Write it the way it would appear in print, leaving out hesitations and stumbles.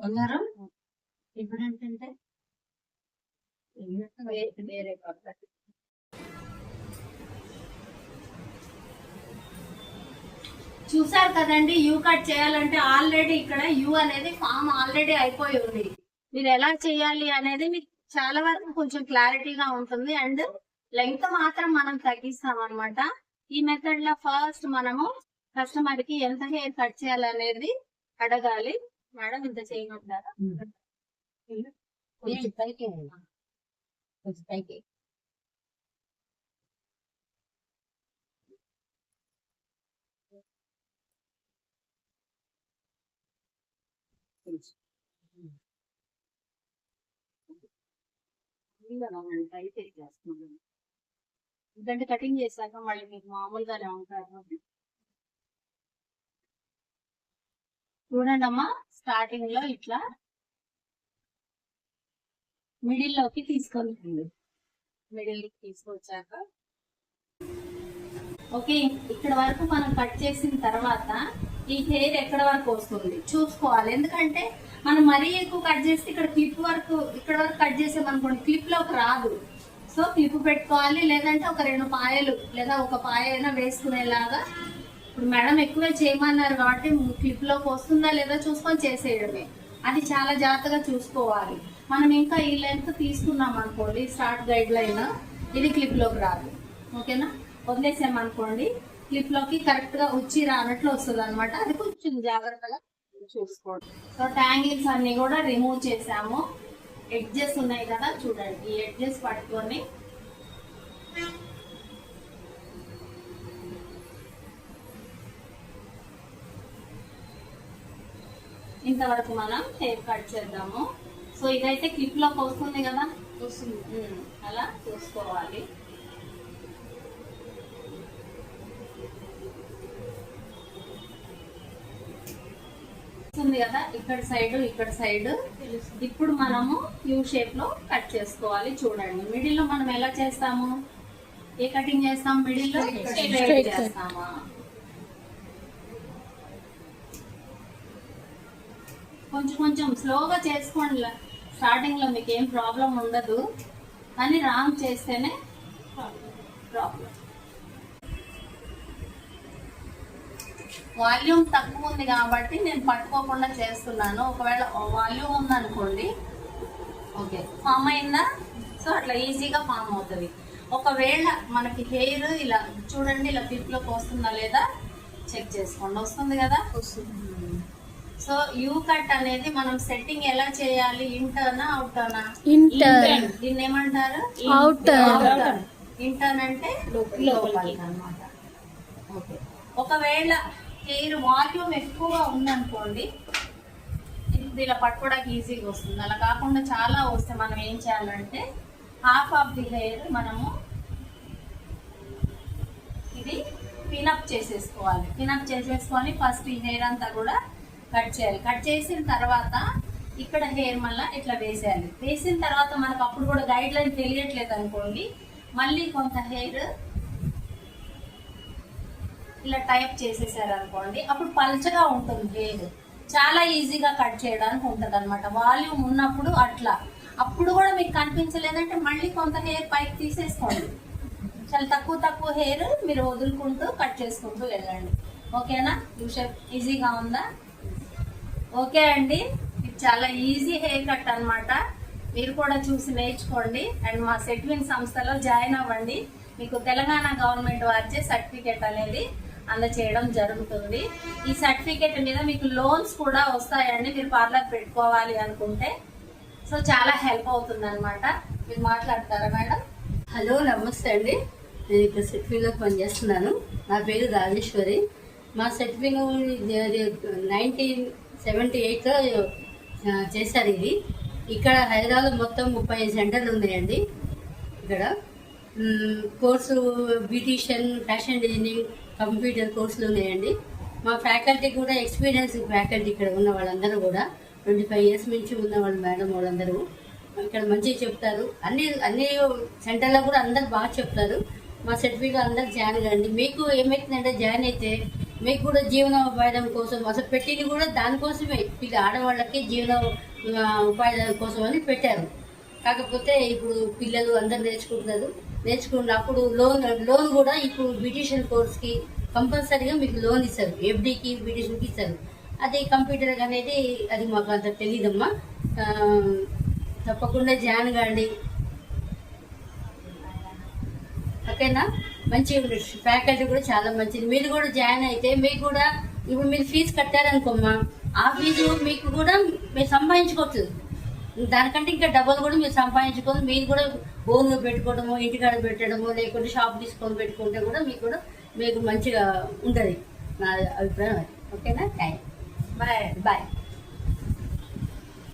బంగారం ఇప్పుడు ఏంటంటే వేరే పద్ధతి. చూసారు కదండి, యూ కట్ చేయాలంటే ఆల్రెడీ ఇక్కడ యూ అనేది ఫామ్ ఆల్రెడీ అయిపోయి ఉంది. మీరు ఎలా చేయాలి అనేది మీకు చాలా వరకు కొంచెం క్లారిటీగా ఉంటుంది. అండ్ లెంగ్త్ మాత్రం మనం తగ్గిస్తాం అనమాట. ఈ మెథడ్ లో ఫస్ట్ మనము కస్టమర్ కి ఎంత హెయిర్ కట్ చేయాలనేది అడగాలి. మేడం ఇంత చేయమంటారా? పైకి పైకి ఎందుకంటే కటింగ్ చేశాక మళ్ళీ మీకు మామూలుగానే ఉంటారు. చూడండి అమ్మా, స్టార్టింగ్ లో ఇట్లా మిడిల్ లోకి తీసుకొని మిడిల్ తీసుకొచ్చాక ఓకే, ఇక్కడ వరకు మనం కట్ చేసిన తర్వాత ఈ హెయిర్ ఎక్కడ వరకు వస్తుంది చూసుకోవాలి. ఎందుకంటే మనం మరీ ఎక్కువ కట్ చేస్తే ఇక్కడ క్లిప్ వరకు ఇక్కడ వరకు కట్ చేసామనుకోండి, క్లిప్ లోకి రాదు. సో క్లిప్ పెట్టుకోవాలి, లేదంటే ఒక 2 పాయలు లేదా ఒక పాయ అయినా వేసుకునేలాగా. ఇప్పుడు మేడం ఎక్కువే చేయమన్నారు కాబట్టి క్లిప్ లోకి వస్తుందా లేదా చూసుకొని చేసేయడమే. అది చాలా జాగ్రత్తగా చూసుకోవాలి. మనం ఇంకా ఈ లెంత్ తీసుకున్నాం అనుకోండి, స్టార్ట్ గైడ్ లైన్, ఇది క్లిప్ లోకి రాదు. ఓకేనా, వదిలేసామనుకోండి క్లిప్ లోకి కరెక్ట్ గా వచ్చి రానట్లు వస్తుంది అనమాట. అది కొంచెం జాగ్రత్తగా చూసుకోండి. సో ట్యాంగిల్స్ అన్ని కూడా రిమూవ్ చేసాము. ఎడ్జెస్ ఉన్నాయి కదా, చూడండి, ఈ ఎడ్జెస్ పట్టుకొని ఇంతవరకు మనం హెయిర్ కట్ చేద్దాము. సో ఇదైతే క్లిప్ లోకి వస్తుంది కదా, వస్తుంది, అలా చూసుకోవాలి. వస్తుంది కదా, ఇక్కడ సైడ్. ఇప్పుడు మనము యూ షేప్ లో కట్ చేసుకోవాలి. చూడండి, మిడిల్ లో మనం ఎలా చేస్తాము, ఏ కటింగ్ చేస్తాం, మిడిల్ లో స్ట్రైట్ చేస్తామా. కొంచెం స్లోగా చేసుకోండి. స్టార్టింగ్ లో మీకు ఏం ప్రాబ్లం ఉండదు, కానీ రాంగ్ చేస్తేనే ప్రాబ్లం. వాల్యూమ్ తక్కువ ఉంది కాబట్టి నేను పట్టుకోకుండా చేస్తున్నాను. ఒకవేళ వాల్యూమ్ ఉందనుకోండి, ఓకే, ఫామ్ అయిందా? సో అట్లా ఈజీగా ఫామ్ అవుతుంది. ఒకవేళ మనకి హెయిర్ ఇలా చూడండి, ఇలా క్లిప్లోకి వస్తుందా లేదా చెక్ చేసుకోండి. వస్తుంది కదా, వస్తుంది. సో యూ కట్ అనేది మనం సెట్టింగ్ ఎలా చేయాలి, ఇంటర్నా అవుటర్నా? ఇంటర్న్. దీన్ని ఏమంటారు? అవుటర్. ఇంటర్న్ అంటే లోపలికి అన్నమాట. ఓకే, ఒకవేళ హెయిర్ వాల్యూమ్ ఎక్కువగా ఉందనుకోండి, ఇది ఇలా పట్టుకోవడానికి ఈజీగా వస్తుంది. అలా కాకుండా చాలా వస్తే మనం ఏం చేయాలంటే హాఫ్ ఆఫ్ ది హెయిర్ మనము ఇది పినప్ చేసేసుకోవాలి. పినప్ చేసేసుకొని ఫస్ట్ ఈ హెయిర్ అంతా కూడా కట్ చేయాలి. కట్ చేసిన తర్వాత ఇక్కడ హెయిర్ మళ్ళీ ఇట్లా వేసేయాలి. వేసిన తర్వాత మనకు అప్పుడు కూడా గైడ్ లైన్ తెలియట్లేదు అనుకోండి, మళ్ళీ కొంత హెయిర్ ఇలా టైప్ చేసేసారు అనుకోండి, అప్పుడు పల్చగా ఉంటుంది హెయిర్, చాలా ఈజీగా కట్ చేయడానికి ఉంటుంది అనమాట. వాల్యూమ్ ఉన్నప్పుడు అట్లా, అప్పుడు కూడా మీకు కనిపించలేదంటే మళ్ళీ కొంత హెయిర్ పైకి తీసేసుకోండి. చాలా తక్కువ హెయిర్ మీరు వదులుకుంటూ కట్ చేసుకుంటూ వెళ్ళండి. ఓకేనా? యూ షేప్ ఈజీగా ఉందా? ఓకే అండి, ఇది చాలా ఈజీ హెయిర్ కట్ అనమాట. మీరు కూడా చూసి నేర్చుకోండి. అండ్ మా సెట్విన్ సంస్థలో జాయిన్ అవ్వండి. మీకు తెలంగాణ గవర్నమెంట్ వారిచే సర్టిఫికేట్ అనేది అందచేయడం జరుగుతుంది. ఈ సర్టిఫికేట్ మీద మీకు లోన్స్ కూడా వస్తాయండి, మీరు పార్లర్ పెట్టుకోవాలి అనుకుంటే. సో చాలా హెల్ప్ అవుతుంది అనమాట. మీరు మాట్లాడతారా మేడం? హలో, నమస్తే అండి. నేను ఇక్కడ సెట్వింగ్లో పనిచేస్తున్నాను. నా పేరు రాజేశ్వరి. మా సెట్వింగ్ 1978లో చేశారు. ఇది ఇక్కడ హైదరాబాద్ మొత్తం 30 సెంటర్లు ఉన్నాయండి. ఇక్కడ course beautician, fashion designing, computer కోర్సులు ఉన్నాయండి. మా ఫ్యాకల్టీ కూడా ఎక్స్పీరియన్స్ ఫ్యాకల్టీ. ఇక్కడ ఉన్న వాళ్ళందరూ కూడా 25 ఇయర్స్ నుంచి ఉన్న వాళ్ళు మేడం వాళ్ళందరూ ఇక్కడ మంచిగా చెప్తారు. అన్ని సెంటర్లో కూడా అందరు బాగా చెప్తారు. మా సర్టిఫికేట్ అందరు జాయిన్ కండి. మీకు ఏమవుతుందంటే జాయిన్ అయితే మీకు కూడా జీవనోపాయం కోసం అసలు పెట్టింది కూడా దానికోసమే, ఆడవాళ్ళకి ఉపాయం కోసం అని పెట్టారు. కాకపోతే ఇప్పుడు పిల్లలు అందరు నేర్చుకున్నప్పుడు లోన్ కూడా ఇప్పుడు బ్యూటిషియన్ కోర్స్కి కంపల్సరీగా మీకు లోన్ ఇస్తారు, ఎఫ్డీకి బ్యూటిషియన్కి ఇస్తారు. అది కంప్యూటర్ అనేది అది మాకు అంత తెలియదమ్మా. తప్పకుండా జాయిన్ కాండి, ఓకేనా? మంచిగా ఫ్యాకల్టీ కూడా చాలా మంచిది. మీరు కూడా జాయిన్ అయితే మీకు కూడా ఇప్పుడు మీరు ఫీజు కట్టారనుకోమ్మా, ఆ ఫీజు మీకు కూడా మీరు సంపాదించుకోవచ్చు. దానికంటే ఇంకా డబల్ కూడా మీరు సంపాదించుకొని మీరు కూడా ఓన్గా పెట్టుకోవడము, ఇంటికాడ పెట్టడము, లేకుంటే షాప్ తీసుకొని పెట్టుకుంటే కూడా మీకు మంచిగా ఉంటుంది. నా అభిప్రాయం అది. ఓకేనా? Thank bye. బాయ్.